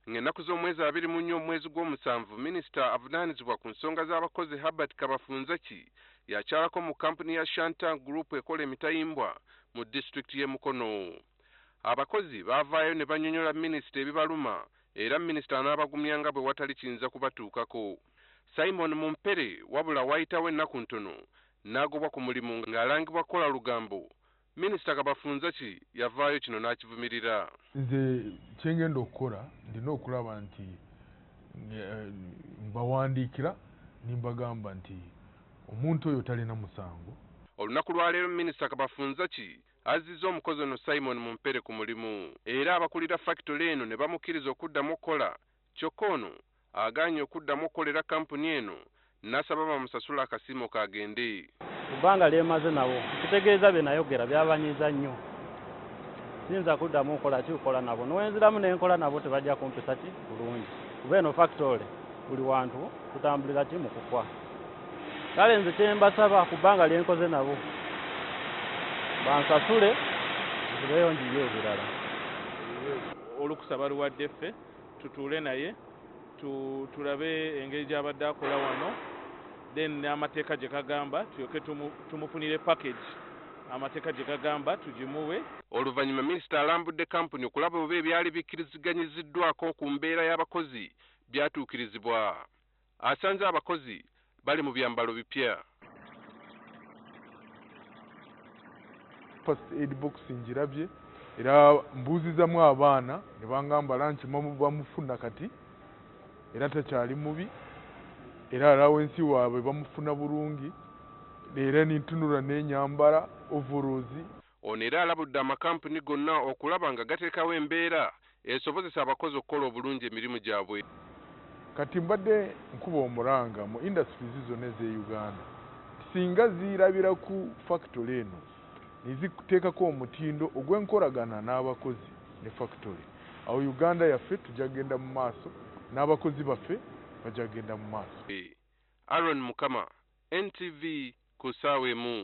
ng'ennaku z'omwezi 24 omwezi gw'omusanvu minisita avunaanyizibwa ku nsonga z'abakozi Herbert Kabafunzaki yakyalako mu kampuni ya Shanta Group ekola emitayimbwa mu disitulikiti y'e Mukono. Abakozi baavaayo ne bannyonnyola minisita ebibaluma era minisita n'abagumya nga bwe watali kiyinza kubatuukako. Simon Mumpere wabula wayitawo ennaku ntono n'agobwa ku mulimu ng'alangibwa kukola lugambo. Minisita Kabafunzaki yavaayo kino n'akivumirira. Nze kyengenda okukola ndina okulaba nti mbawandiikira nimbagamba nti omuntu oyo talina musango. Olunaku lwaleero minisita Kabafunzaki azizza omukozi ono Simon Mumpere ku mulimu era abakulira factory eno ne bamukkiriza okuddamu okukola, kyokka ono agaanye okuddamu okukolera kampuni eno n'asaba bamusasula akasiimo kagende. Ebbanga lyemaze nabo kitegeeza bye nayogera byabanyiiza nnyo. Siyinza kuddamu okukola kikola nabo nowenziramu nenkola nabo tebajja kumpisa ki bulungi kuba eno factory buli wantu tutambulira ki mu kukwa. Kale nze kye mbasaba ku bbanga lye nkoze nabo bansasule nzibeyo njiye ebirala. Olukusaba luwadde ffe tutuule naye tulabe engeri gy'abadde akola wano then n'amateeka gye kagamba tulyoke tumufunire package amateeka gye kagamba tugimuwe. Oluvannyuma minisita alambudde kampuni okulaba oba ebyali bikkiriziganyiziddwako ku mbeera y'abakozi byatuukirizibwa. Asanze abakozi bali mu byambalo bipya. First aid box ngirabye era mbuuzizamu abaana ne bangamba lanchi bamufuna kati era takyali mubi era allowance waabwe bamufuna bulungi era nintunula n'enyambala overalls. Ono era alabudde amakampuni gonna okulaba nga gateekawo embeera esobozesa abakozi okukola obulungi emirimu gyabwe. Kati mbadde nkuba omulanga mu industries zonna ez'e Uganda singa ziirabira ku factory eno nizikuteekako omutindo ogw'enkolagana n'abakozi ne factory, awo Uganda yaffe tujja genda mu maaso n'abakozi baffe bajja genda mu maaso. Aaron Mukama, NTV ku ssaawa emu.